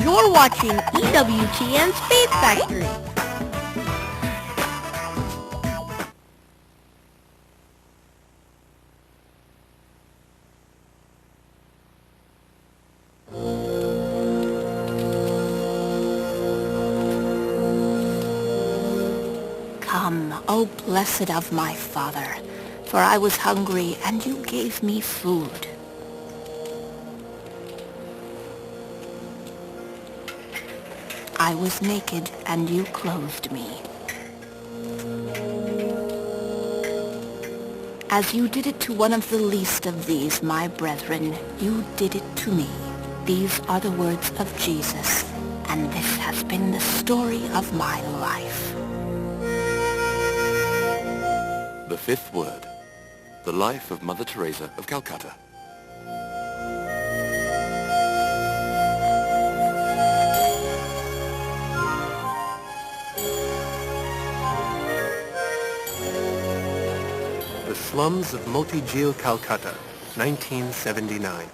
You're watching EWTN's Faith Factory. Come, O blessed of my Father, for I was hungry, and you gave me food. I was naked, and you clothed me. As you did it to one of the least of these, my brethren, you did it to me. These are the words of Jesus, and this has been the story of my life. The fifth word. The life of Mother Teresa of Calcutta. The Slums of Moti Jheel, Calcutta, 1979.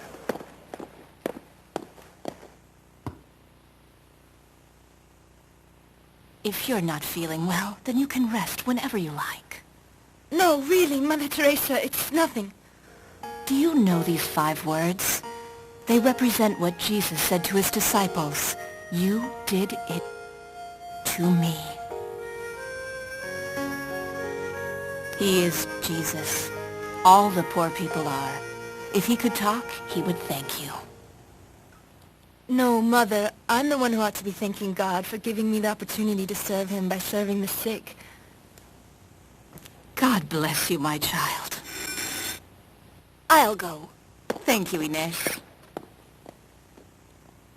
If you're not feeling well, then you can rest whenever you like. No, really, Mother Teresa, it's nothing. Do you know these 5 words? They represent what Jesus said to his disciples. You did it to me. He is Jesus. All the poor people are. If he could talk, he would thank you. No, Mother, I'm the one who ought to be thanking God for giving me the opportunity to serve him by serving the sick. God bless you, my child. I'll go. Thank you, Ines.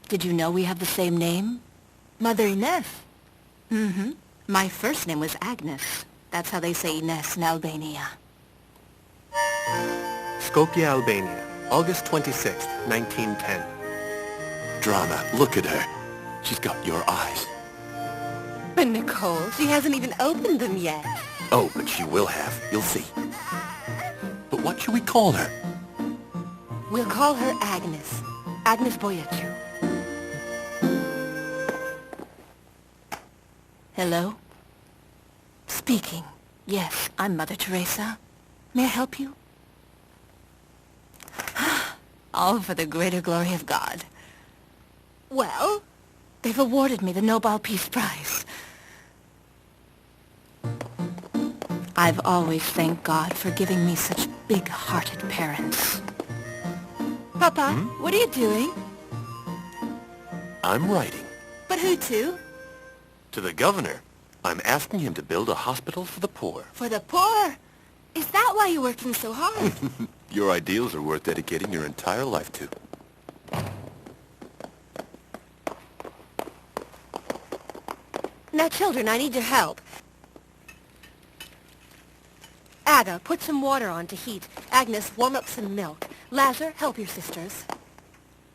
Did you know we have the same name? Mother Ines. Mm-hmm. My first name was Agnes. That's how they say Ines in Albania. Skopje, Albania, August 26, 1910. Drana, look at her. She's got your eyes. But Nicole, she hasn't even opened them yet. Oh, but she will have. You'll see. But what should we call her? We'll call her Agnes. Agnes Boyaciu. Hello? Speaking. Yes, I'm Mother Teresa. May I help you? All for the greater glory of God. Well? They've awarded me the Nobel Peace Prize. I've always thanked God for giving me such big-hearted parents. Papa, what are you doing? I'm writing. But who to? To the governor. I'm asking him to build a hospital for the poor. For the poor? Is that why you're working so hard? Your ideals are worth dedicating your entire life to. Now, children, I need your help. Aga, put some water on to heat. Agnes, warm up some milk. Lazar, help your sisters.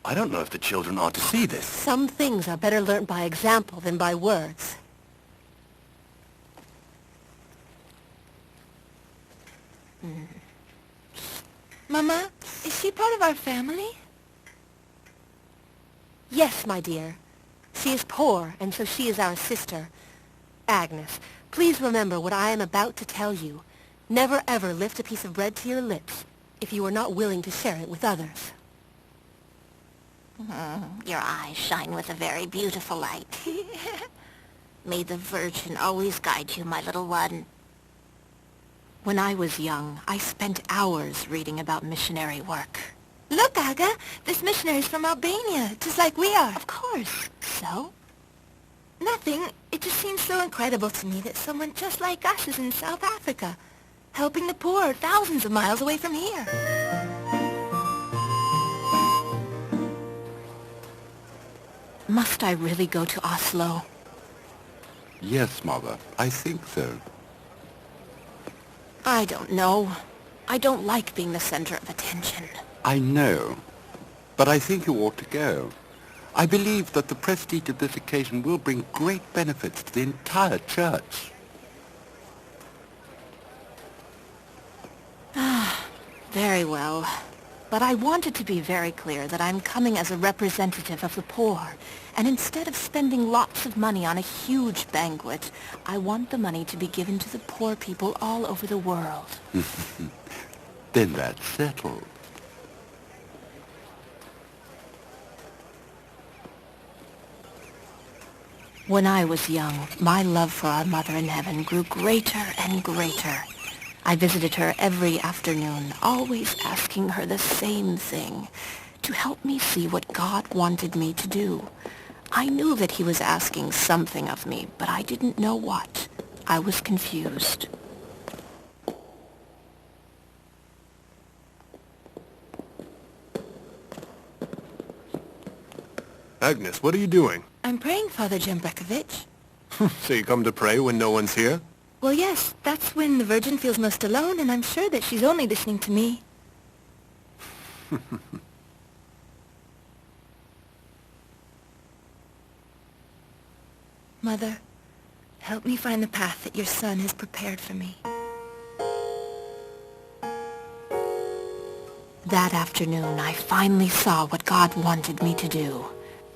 I don't know if the children ought to see this. Some things are better learnt by example than by words. Mama, is she part of our family? Yes, my dear. She is poor, and so she is our sister. Agnes, please remember what I am about to tell you. Never ever lift a piece of bread to your lips if you are not willing to share it with others. Your eyes shine with a very beautiful light. May the Virgin always guide you, my little one. When I was young, I spent hours reading about missionary work. Look, Aga, this missionary's from Albania, just like we are. Of course. So? Nothing. It just seems so incredible to me that someone just like us is in South Africa, helping the poor thousands of miles away from here. Must I really go to Oslo? Yes, Mother. I think so. I don't know. I don't like being the center of attention. I know, but I think you ought to go. I believe that the prestige of this occasion will bring great benefits to the entire church. Very well. But I wanted to be very clear that I'm coming as a representative of the poor. And instead of spending lots of money on a huge banquet, I want the money to be given to the poor people all over the world. Then that's settled. When I was young, my love for our Mother in Heaven grew greater and greater. I visited her every afternoon, always asking her the same thing, to help me see what God wanted me to do. I knew that he was asking something of me, but I didn't know what. I was confused. Agnes, what are you doing? I'm praying, Father Jambrekovich. So you come to pray when no one's here? Well, yes, that's when the Virgin feels most alone, and I'm sure that she's only listening to me. Mother, help me find the path that your Son has prepared for me. That afternoon, I finally saw what God wanted me to do.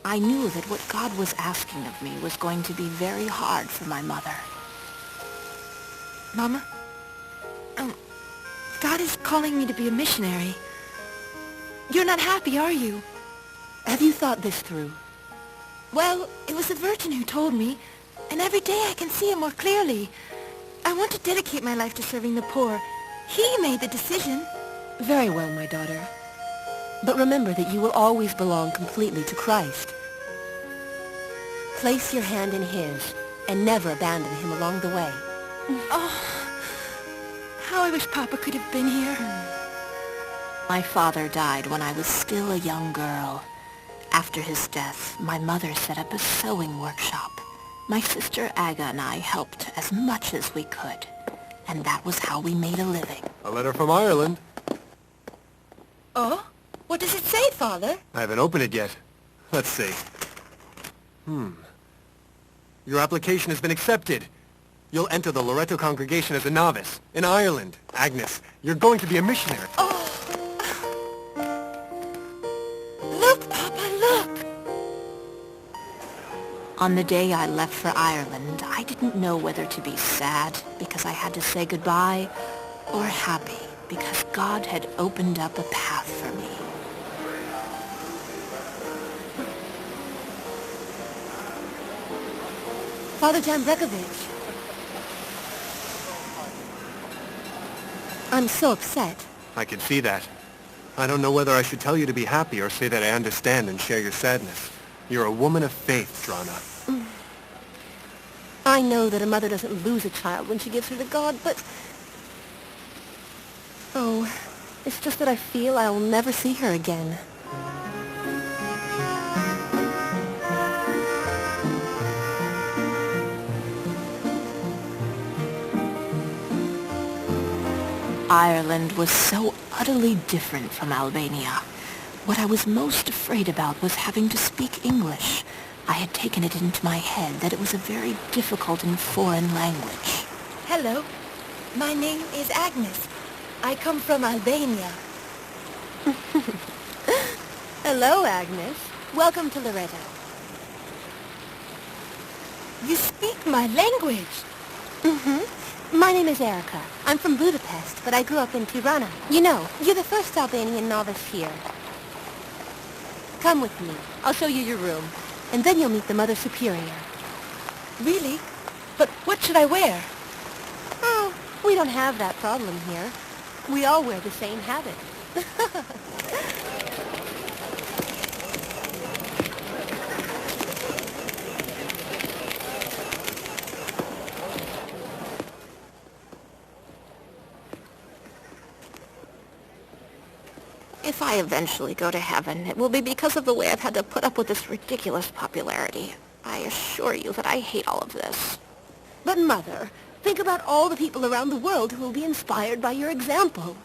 I knew that what God was asking of me was going to be very hard for my mother. Mama, God is calling me to be a missionary. You're not happy, are you? Have you thought this through? Well, it was the Virgin who told me, and every day I can see it more clearly. I want to dedicate my life to serving the poor. He made the decision. Very well, my daughter. But remember that you will always belong completely to Christ. Place your hand in his, and never abandon him along the way. Oh, how I wish Papa could have been here. My father died when I was still a young girl. After his death, my mother set up a sewing workshop. My sister Aga and I helped as much as we could. And that was how we made a living. A letter from Ireland. Oh? What does it say, Father? I haven't opened it yet. Let's see. Your application has been accepted. You'll enter the Loreto congregation as a novice in Ireland. Agnes, you're going to be a missionary. Look, Papa, look! On the day I left for Ireland, I didn't know whether to be sad because I had to say goodbye, or happy because God had opened up a path for me. Father Jambrekovich. I'm so upset. I can see that. I don't know whether I should tell you to be happy or say that I understand and share your sadness. You're a woman of faith, Drana. I know that a mother doesn't lose a child when she gives her to God, but... Oh, it's just that I feel I'll never see her again. Ireland was so utterly different from Albania. What I was most afraid about was having to speak English. I had taken it into my head that it was a very difficult and foreign language. Hello, my name is Agnes. I come from Albania. Hello, Agnes. Welcome to Loreto. You speak my language. My name is Erica. I'm from Budapest, but I grew up in Tirana. You know, you're the first Albanian novice here. Come with me. I'll show you your room. And then you'll meet the Mother Superior. Really? But what should I wear? Oh, we don't have that problem here. We all wear the same habit. If I eventually go to heaven, it will be because of the way I've had to put up with this ridiculous popularity. I assure you that I hate all of this. But Mother, think about all the people around the world who will be inspired by your example.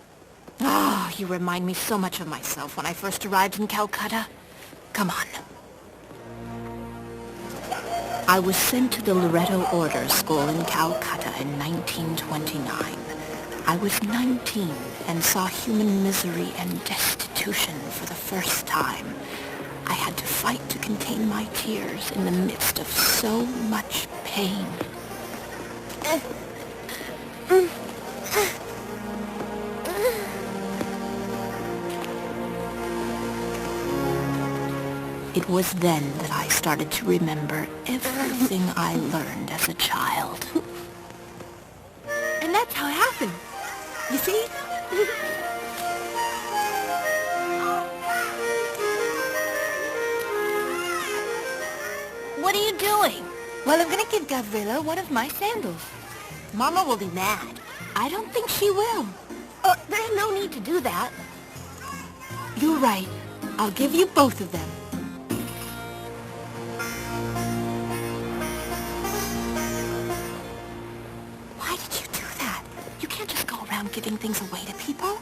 Oh, you remind me so much of myself when I first arrived in Calcutta. Come on. I was sent to the Loreto Order School in Calcutta in 1929. I was 19 and saw human misery and destitution for the first time. I had to fight to contain my tears in the midst of so much pain. It was then that I started to remember everything I learned as a child. And that's how it happened. You see? What are you doing? Well, I'm gonna give Gavrila one of my sandals. Mama will be mad. I don't think she will. Oh, there's no need to do that. You're right. I'll give you both of them. Why did you do that? You can't just go around giving things away to people.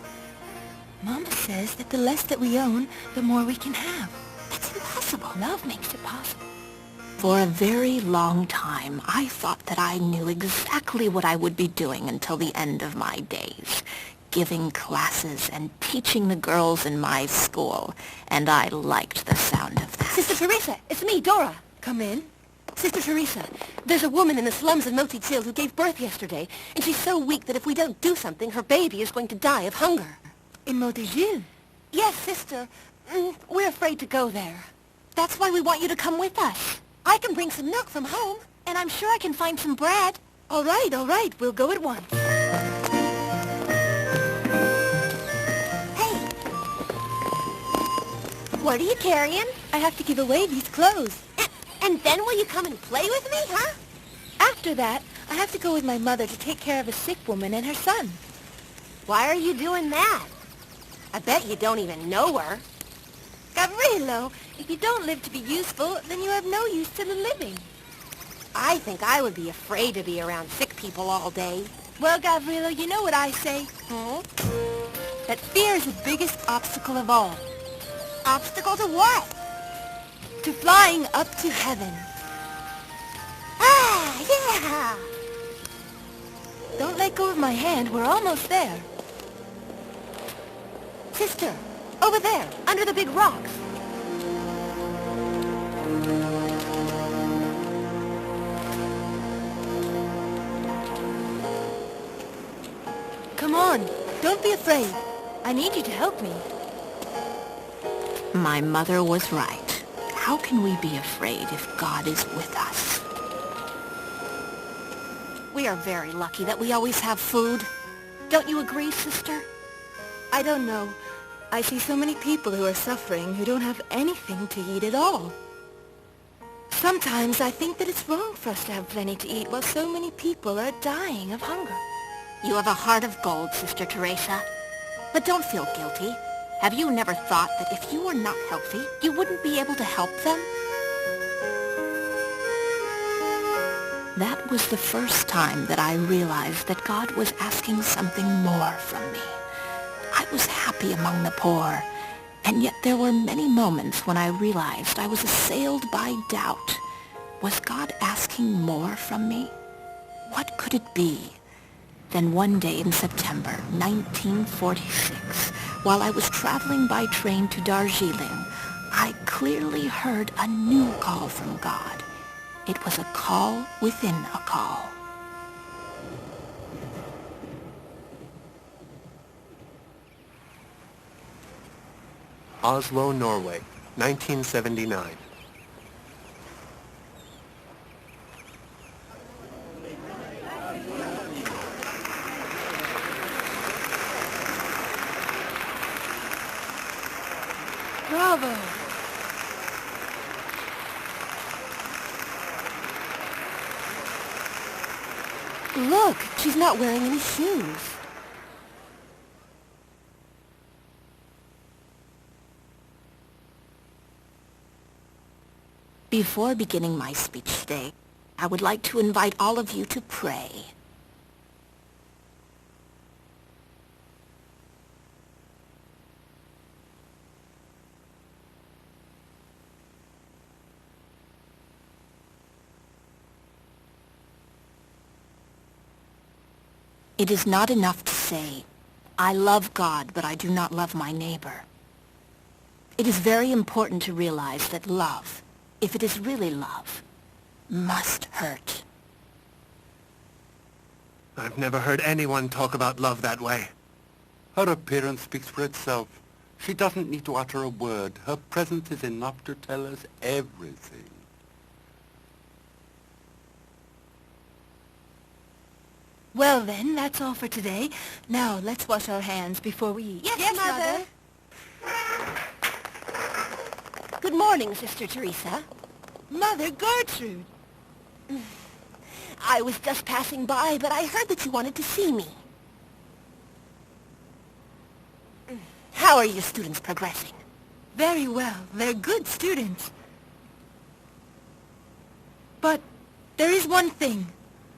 Mama says that the less that we own, the more we can have. That's impossible. Love makes it possible. For a very long time, I thought that I knew exactly what I would be doing until the end of my days. Giving classes and teaching the girls in my school. And I liked the sound of that. Sister Teresa, it's me, Dora. Come in. Sister Teresa, there's a woman in the slums of Motijil who gave birth yesterday, and she's so weak that if we don't do something, her baby is going to die of hunger. In Motijil? Yes, sister. We're afraid to go there. That's why we want you to come with us. I can bring some milk from home. And I'm sure I can find some bread. All right. We'll go at once. Hey! What are you carrying? I have to give away these clothes. And then will you come and play with me, huh? After that, I have to go with my mother to take care of a sick woman and her son. Why are you doing that? I bet you don't even know her. Gavrilo, if you don't live to be useful, then you have no use to the living. I think I would be afraid to be around sick people all day. Well, Gavrilo, you know what I say? That fear is the biggest obstacle of all. Obstacle to what? To flying up to heaven. Ah, yeah! Don't let go of my hand. We're almost there. Sister, over there, under the big rocks. Come on, don't be afraid. I need you to help me. My mother was right. How can we be afraid if God is with us? We are very lucky that we always have food. Don't you agree, sister? I don't know. I see so many people who are suffering who don't have anything to eat at all. Sometimes I think that it's wrong for us to have plenty to eat while so many people are dying of hunger. You have a heart of gold, Sister Teresa. But don't feel guilty. Have you never thought that if you were not healthy, you wouldn't be able to help them? That was the first time that I realized that God was asking something more from me. I was happy among the poor, and yet there were many moments when I realized I was assailed by doubt. Was God asking more from me? What could it be? Then one day in September 1946, while I was traveling by train to Darjeeling, I clearly heard a new call from God. It was a call within a call. Oslo, Norway, 1979. Bravo! Look, she's not wearing any shoes. Before beginning my speech today, I would like to invite all of you to pray. It is not enough to say, I love God, but I do not love my neighbor. It is very important to realize that love, if it is really love, must hurt. I've never heard anyone talk about love that way. Her appearance speaks for itself. She doesn't need to utter a word. Her presence is enough to tell us everything. Well then, that's all for today. Now, let's wash our hands before we eat. Yes, Mother. Good morning, Sister Teresa. Mother Gertrude. I was just passing by, but I heard that you wanted to see me. How are your students progressing? Very well. They're good students. But there is one thing.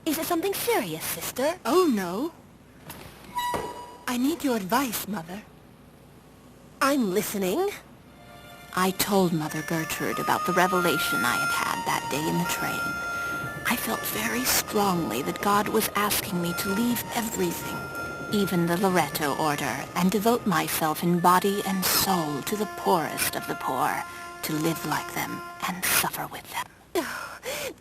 Is it something serious, sister? Oh, no. I need your advice, Mother. I'm listening. I told Mother Gertrude about the revelation I had had that day in the train. I felt very strongly that God was asking me to leave everything, even the Loreto order, and devote myself in body and soul to the poorest of the poor, to live like them and suffer with them.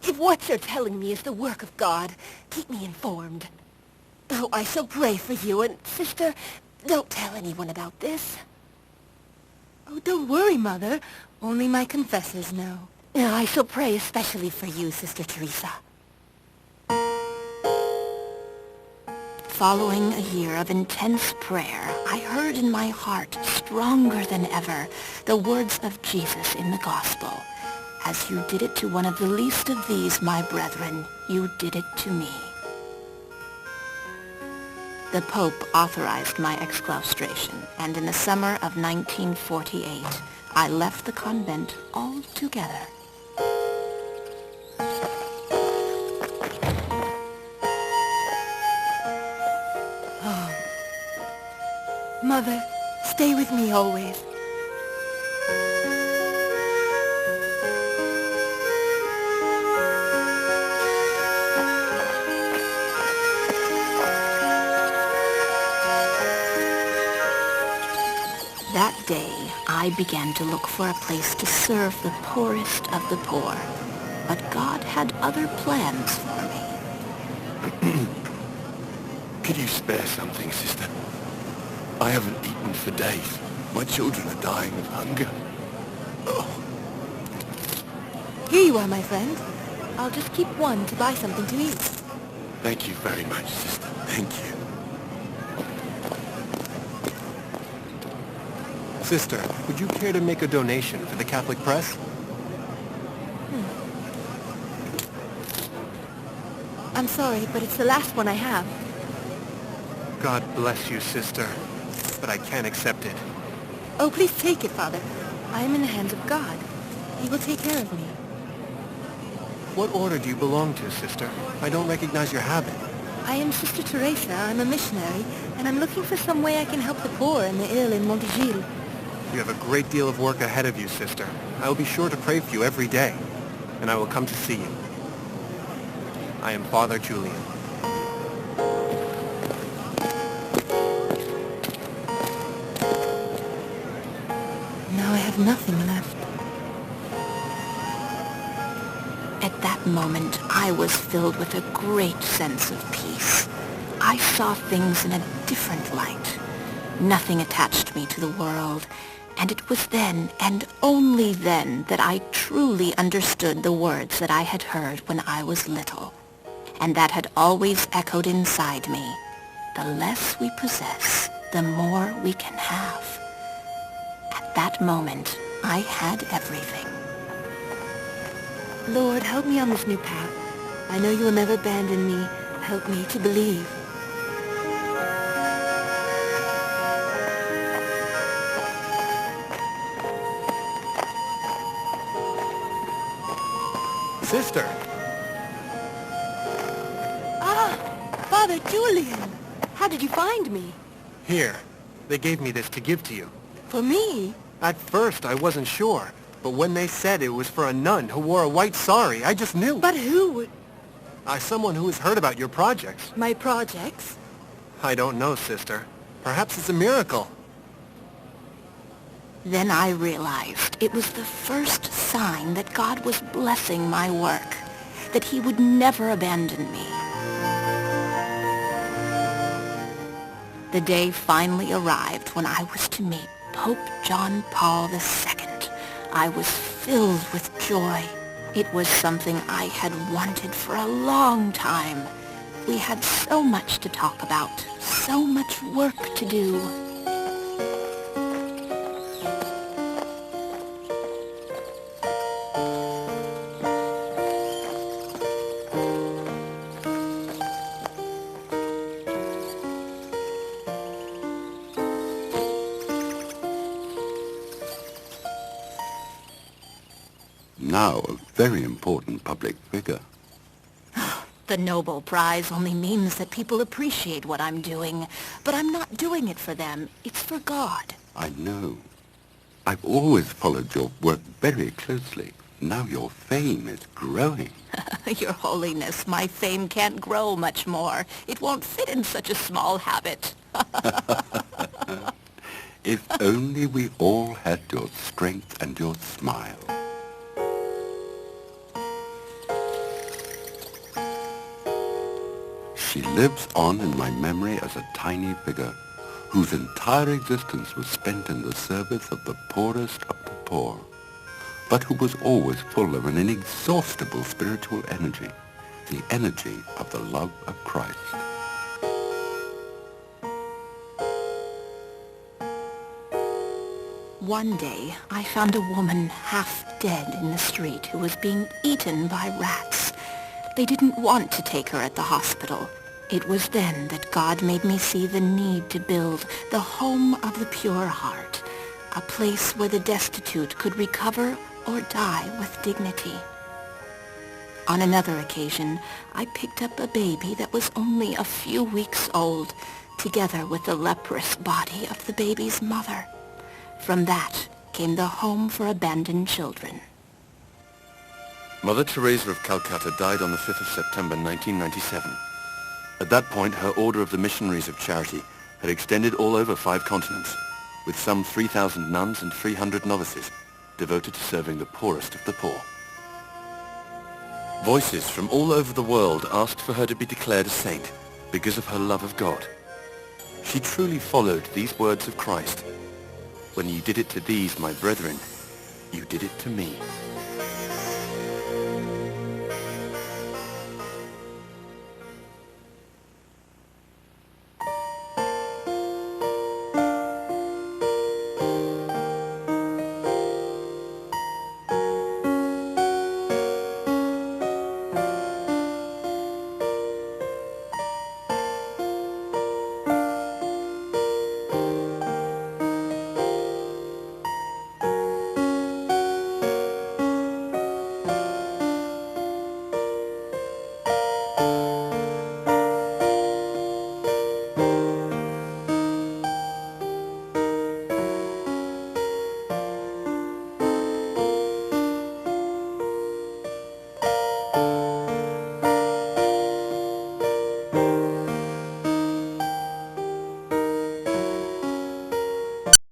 If what you're telling me is the work of God, keep me informed. Oh, I shall pray for you, and sister, don't tell anyone about this. Oh, don't worry, Mother. Only my confessors know. I shall pray especially for you, Sister Teresa. Following a year of intense prayer, I heard in my heart, stronger than ever, the words of Jesus in the Gospel. As you did it to one of the least of these, my brethren, you did it to me. The Pope authorized my exclaustration, and in the summer of 1948, I left the convent altogether. Mother, stay with me always. That day, I began to look for a place to serve the poorest of the poor. But God had other plans for me. Could you spare something, sister? I haven't eaten for days. My children are dying of hunger. Oh. Here you are, my friend. I'll just keep one to buy something to eat. Thank you very much, sister. Thank you. Sister, would you care to make a donation for the Catholic press? I'm sorry, but it's the last one I have. God bless you, sister. But I can't accept it. Oh, please take it, Father. I am in the hands of God. He will take care of me. What order do you belong to, sister? I don't recognize your habit. I am Sister Teresa. I'm a missionary, and I'm looking for some way I can help the poor and the ill in Montegil. You have a great deal of work ahead of you, sister. I will be sure to pray for you every day, and I will come to see you. I am Father Julian. Now I have nothing left. At that moment, I was filled with a great sense of peace. I saw things in a different light. Nothing attached me to the world, and it was then, and only then, that I truly understood the words that I had heard when I was little, and that had always echoed inside me. The less we possess, the more we can have. At that moment, I had everything. Lord, help me on this new path. I know you will never abandon me. Help me to believe. Sister! Ah! Father Julian! How did you find me? Here. They gave me this to give to you. For me? At first, I wasn't sure. But when they said it was for a nun who wore a white sari, I just knew. But who would... Someone who has heard about your projects. My projects? I don't know, sister. Perhaps it's a miracle. Then I realized it was the first sign that God was blessing my work, that he would never abandon me. The day finally arrived when I was to meet Pope John Paul II. I was filled with joy. It was something I had wanted for a long time. We had so much to talk about, so much work to do. Now a very important public figure. The Nobel Prize only means that people appreciate what I'm doing, but I'm not doing it for them. It's for God. I know. I've always followed your work very closely. Now your fame is growing. Your Holiness, my fame can't grow much more. It won't fit in such a small habit. If only we all had your strength and your smile. She lives on in my memory as a tiny figure whose entire existence was spent in the service of the poorest of the poor, but who was always full of an inexhaustible spiritual energy, the energy of the love of Christ. One day, I found a woman half dead in the street who was being eaten by rats. They didn't want to take her at the hospital. It was then that God made me see the need to build the home of the pure heart, a place where the destitute could recover or die with dignity. On another occasion, I picked up a baby that was only a few weeks old, together with the leprous body of the baby's mother. From that came the Home for Abandoned Children. Mother Teresa of Calcutta died on the 5th of September 1997. At that point, her Order of the Missionaries of Charity had extended all over 5 continents, with some 3,000 nuns and 300 novices devoted to serving the poorest of the poor. Voices from all over the world asked for her to be declared a saint because of her love of God. She truly followed these words of Christ: "When you did it to these, my brethren, you did it to me."